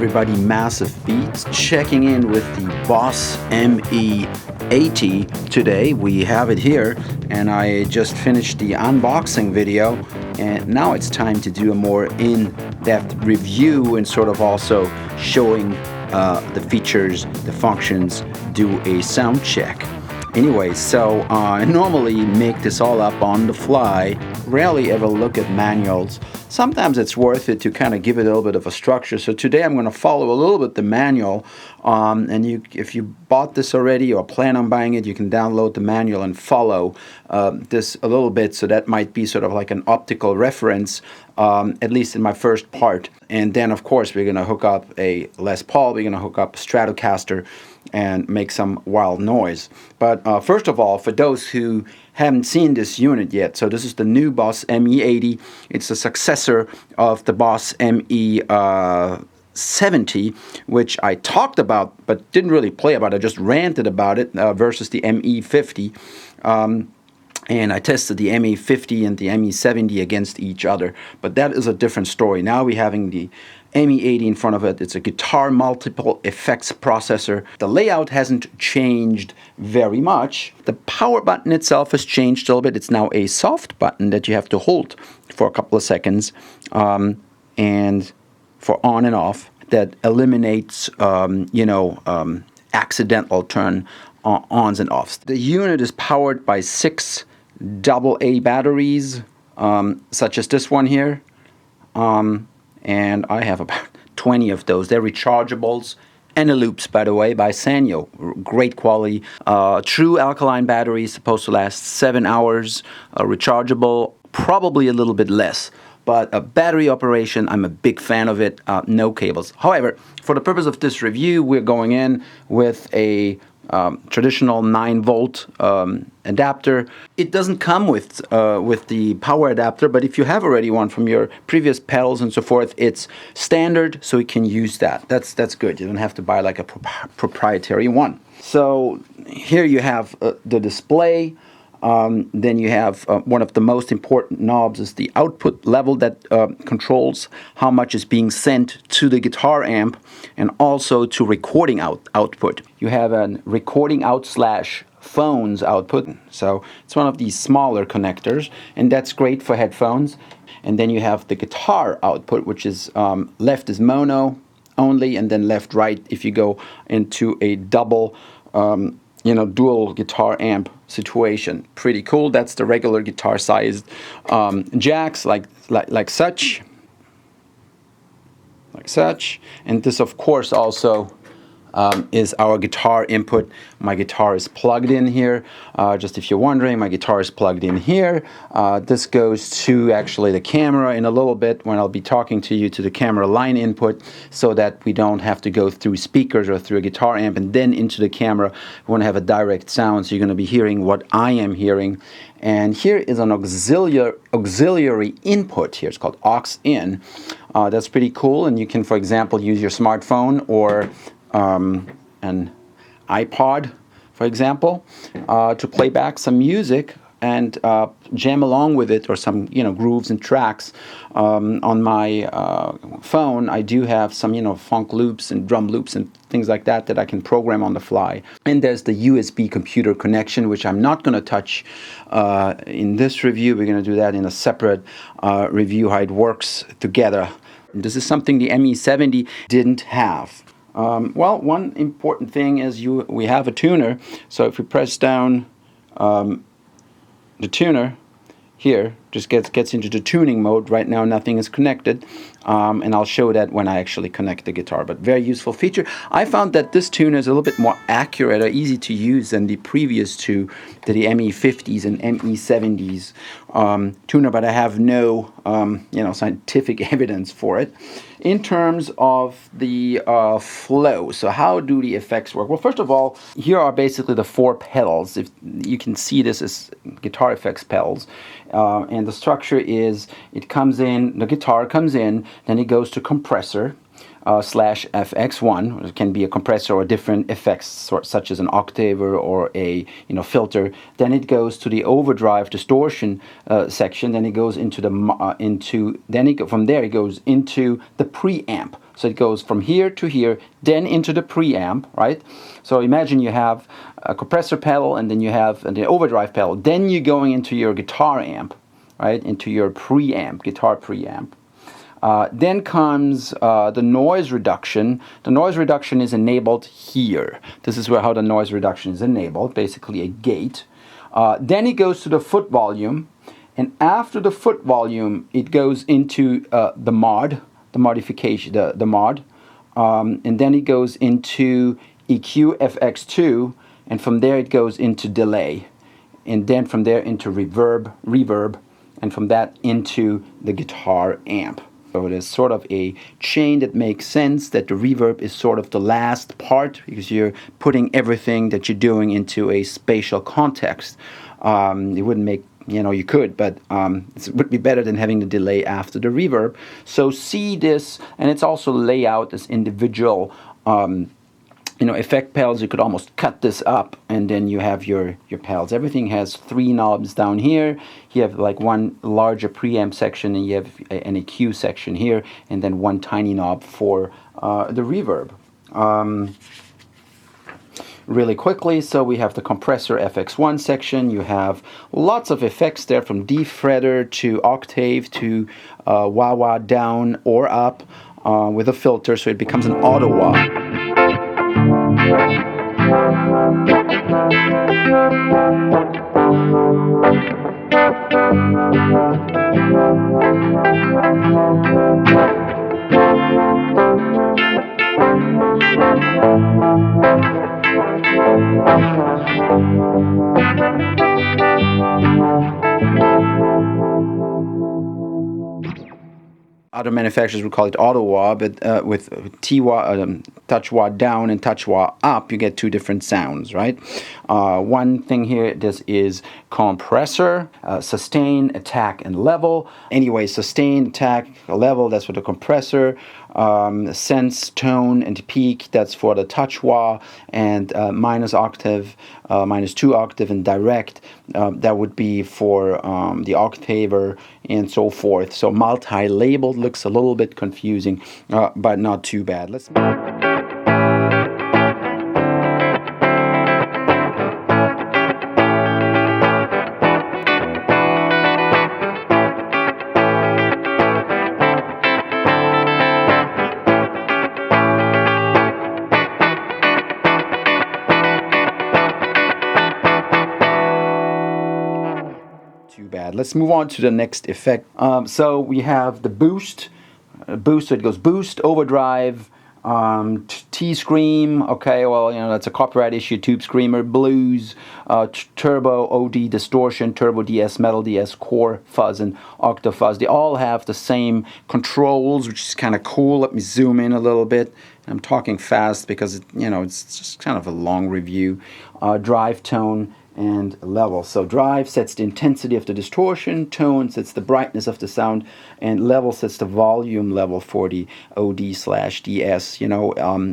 everybody, Massive Beats checking in with the Boss ME-80 today. We have it here, and I just finished the unboxing video, and now it's time to do a more in-depth review and sort of also showing the features, the functions, do a sound check. Anyway, so I normally make this all up on the fly, rarely ever look at manuals. Sometimes it's worth it to kind of give it a little bit of a structure. So today I'm going to follow a little bit the manual, and if you bought this already or plan on buying it, you can download the manual and follow this a little bit. So that might be sort of like an optical reference, at least in my first part. And then of course we're going to hook up a Les Paul, we're going to hook up a Stratocaster and make some wild noise. But first of all, for those who haven't seen this unit yet, so this is the new Boss ME-80. It's a successor of the Boss ME-70, which I talked about but didn't really play about. I just ranted about it versus the ME-50. And I tested the ME-50 and the ME-70 against each other. But that is a different story. Now we're having the ME-80 in front of it. It's a guitar multiple effects processor. The layout hasn't changed very much. The power button itself has changed a little bit. It's now a soft button that you have to hold for a couple of seconds, and for on and off. That eliminates, accidental turn ons and offs. The unit is powered by 6 AA batteries, such as this one here. And I have about 20 of those. They're rechargeables. Loops, by the way, by Sanyo. Great quality. True alkaline battery, supposed to last 7 hours. Rechargeable, probably a little bit less. But a battery operation, I'm a big fan of it. No cables. However, for the purpose of this review, we're going in with a traditional 9-volt adapter. It doesn't come with the power adapter, but if you have already one from your previous pedals and so forth, it's standard, so you can use that. That's good. You don't have to buy like a proprietary one. So here you have the display. Then you have one of the most important knobs is the output level that controls how much is being sent to the guitar amp and also to recording output. You have a recording out / phones output. So it's one of these smaller connectors, and that's great for headphones. And then you have the guitar output, which is left is mono only, and then left right if you go into a double dual guitar amp situation. Pretty cool. That's the regular guitar sized jacks like such. And this of course also is our guitar input. My guitar is plugged in here. Just if you're wondering, my guitar is plugged in here. This goes to actually the camera in a little bit when I'll be talking to you, to the camera line input, so that we don't have to go through speakers or through a guitar amp and then into the camera. We want to have a direct sound, so you're going to be hearing what I am hearing. And here is an auxiliary input here. It's called aux in. That's pretty cool, and you can, for example, use your smartphone or an iPod, for example, to play back some music and jam along with it, or some grooves and tracks. On my phone, I do have some funk loops and drum loops and things like that I can program on the fly. And there's the USB computer connection, which I'm not going to touch in this review. We're going to do that in a separate review, how it works together. This is something the ME-70 didn't have. Well, one important thing is we have a tuner. So if you press down the tuner here, just gets into the tuning mode. Right now nothing is connected, and I'll show that when I actually connect the guitar. But very useful feature. I found that this tuner is a little bit more accurate or easy to use than the previous two, the ME-50s and ME-70s tuner, but I have no scientific evidence for it. In terms of the flow, so how do the effects work? Well, first of all, here are basically the 4 pedals. If you can see this as guitar effects pedals, and the structure is the guitar comes in, then it goes to compressor /FX1. It can be a compressor or different effects such as an octaver or a filter. Then it goes to the overdrive distortion section. Then it goes into the from there it goes into the preamp. So it goes from here to here, then into the preamp, right? So imagine you have a compressor pedal, and then you have an overdrive pedal. Then you're going into your guitar amp, right? Into your preamp, guitar preamp. Then comes the noise reduction. The noise reduction is enabled here. This is how the noise reduction is enabled, basically a gate. Then it goes to the foot volume, and after the foot volume, it goes into the mod, the modification, the mod, and then it goes into EQ FX2, and from there it goes into delay, and then from there into reverb, and from that into the guitar amp. So it is sort of a chain that makes sense, that the reverb is sort of the last part, because you're putting everything that you're doing into a spatial context. It wouldn't make, you could, but it would be better than having the delay after the reverb. So see this, and it's also laid out as individual effect pedals. You could almost cut this up, and then you have your pedals. Everything has 3 knobs down here. You have like one larger preamp section, and you have an EQ section here, and then one tiny knob for the reverb. Really quickly, so we have the Compressor FX1 section. You have lots of effects there, from D fretter to octave to wah-wah down or up with a filter, so it becomes an auto wah. Other manufacturers would call it auto wah, but with T-wah, touch wah down and touch wah up, you get 2 different sounds, right? One thing here, this is compressor, sustain, attack, and level. Anyway, sustain, attack, level, that's for the compressor. Sense, tone, and peak, that's for the touch wah, and minus octave, minus 2 octave, and direct, that would be for the octaver, and so forth. So multi-labeled looks a little bit confusing, but not too bad. Let's Let's move on to the next effect. So we have the boost. So it goes boost, overdrive, T-scream. Okay, well, that's a copyright issue. Tube screamer, blues, turbo, OD, distortion, turbo DS, metal DS, core, fuzz, and octave fuzz. They all have the same controls, which is kind of cool. Let me zoom in a little bit. I'm talking fast because it's just kind of a long review. Drive, tone, and level. So drive sets the intensity of the distortion, tone sets the brightness of the sound, and level sets the volume level for the OD/DS.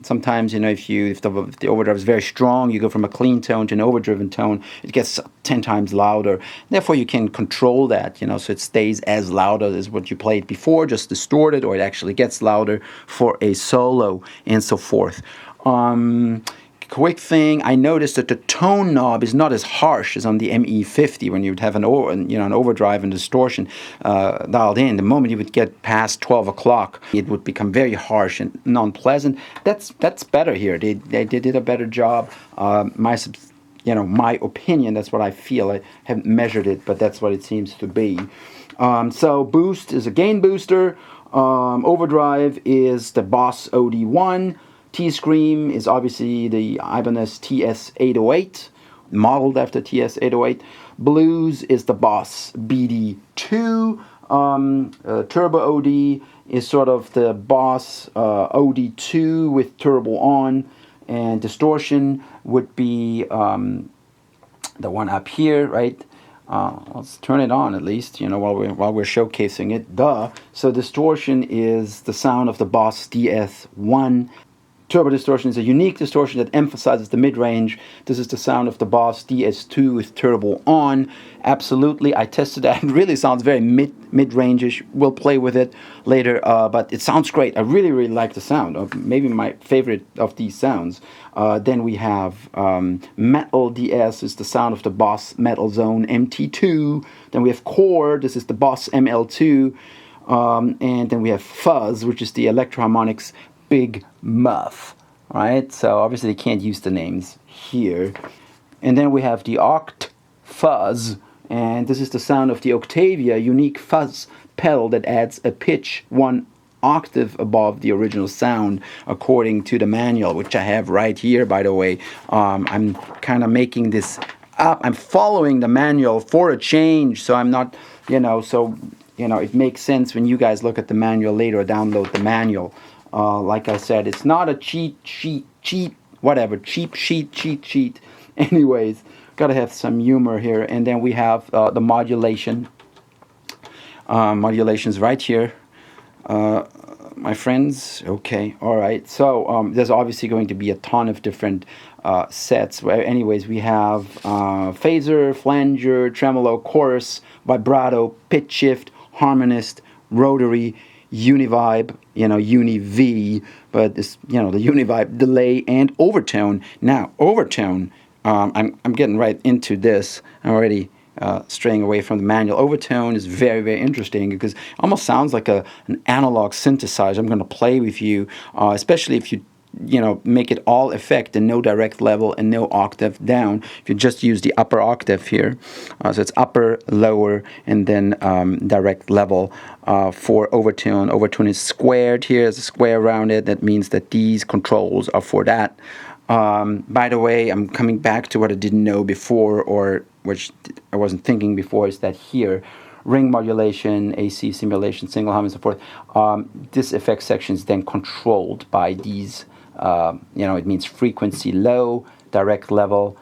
Sometimes if the overdrive is very strong, you go from a clean tone to an overdriven tone, it gets 10 times louder. Therefore, you can control that, so it stays as loud as what you played before, just distorted, or it actually gets louder for a solo, and so forth. Quick thing, I noticed that the tone knob is not as harsh as on the ME-50 when you'd have an overdrive and distortion dialed in. The moment you would get past 12 o'clock, it would become very harsh and non-pleasant. That's better here. They did a better job. My opinion, that's what I feel. I haven't measured it, but that's what it seems to be. So boost is a gain booster. Overdrive is the Boss OD1. T-Scream is obviously the Ibanez TS-808, modeled after TS-808. Blues is the Boss BD2. Turbo OD is sort of the Boss OD2 with turbo on. And distortion would be the one up here, right? Let's turn it on at least, while we're showcasing it. So distortion is the sound of the Boss DS-1. Turbo distortion is a unique distortion that emphasizes the mid-range. This is the sound of the Boss DS2 with turbo on. Absolutely, I tested that. It really sounds very mid-range-ish. We'll play with it later, but it sounds great. I really, really like the sound. Maybe my favorite of these sounds. Then we have Metal DS is the sound of the Boss Metal Zone MT2. Then we have Core. This is the Boss ML2. And then we have Fuzz, which is the Electro-Harmonix Big Muff, right? So obviously they can't use the names here. And then we have the Oct Fuzz, and this is the sound of the Octavia unique fuzz pedal that adds a pitch 1 octave above the original sound according to the manual, which I have right here, by the way. I'm kind of making this up. I'm following the manual for a change, so I'm not, it makes sense when you guys look at the manual later or download the manual. Like I said, it's not a cheat sheet. Anyways, gotta have some humor here. And then we have the modulation. Modulations right here, my friends. Okay, all right. So there's obviously going to be a ton of different sets. Anyways, we have phaser, flanger, tremolo, chorus, vibrato, pitch shift, harmonist, rotary, univibe, uni-V, but this, the univibe, delay, and overtone. Now, overtone, I'm getting right into this. I'm already straying away from the manual. Overtone is very, very interesting because it almost sounds like an analog synthesizer. I'm going to play with you, especially if you make it all effect and no direct level and no octave down. If you just use the upper octave here, so it's upper, lower, and then direct level for overtone. Overtone is squared here, there's a square around it. That means that these controls are for that. By the way, I'm coming back to what I didn't know before, or which I wasn't thinking before, is that here, ring modulation, AC simulation, single hum, and so forth, this effect section is then controlled by these. It means frequency low, direct level.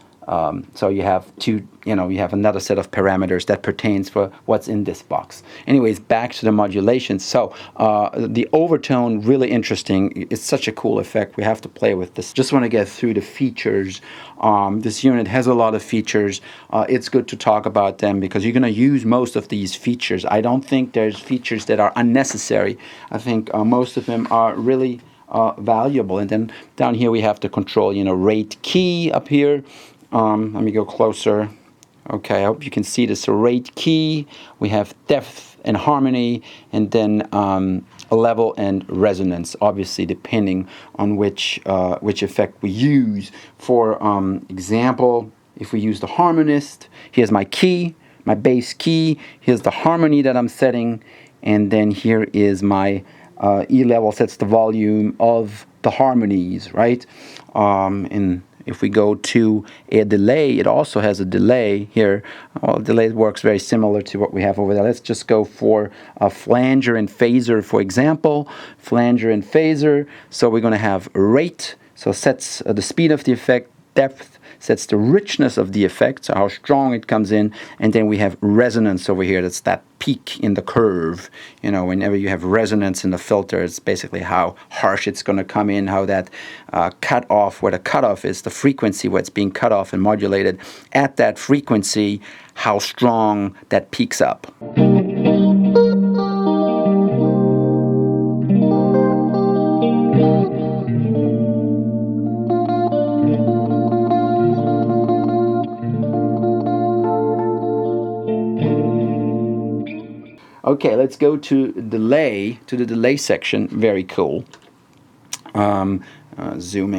So you have you have another set of parameters that pertains for what's in this box. Anyways, back to the modulation. So the overtone, really interesting. It's such a cool effect. We have to play with this. Just want to get through the features. This unit has a lot of features. It's good to talk about them because you're going to use most of these features. I don't think there's features that are unnecessary. I think most of them are really valuable. And then down here we have the control, rate key up here. Let me go closer. Okay, I hope you can see this. So rate key, we have depth and harmony, and then level and resonance, obviously depending on which effect we use. For example, if we use the harmonist, here's my key, my bass key, here's the harmony that I'm setting, and then here is my E level sets the volume of the harmonies, right? And if we go to a delay, it also has a delay here. Delay works very similar to what we have over there. Let's just go for a flanger and phaser, for example. Flanger and phaser. So we're going to have rate, so sets the speed of the effect, depth, sets the richness of the effect, so how strong it comes in, and then we have resonance over here. That's that peak in the curve. Whenever you have resonance in the filter, it's basically how harsh it's going to come in, how that cutoff, where the cutoff is, the frequency where it's being cut off and modulated at that frequency, how strong that peaks up. Okay, let's go to the delay section. Very cool. Zoom in.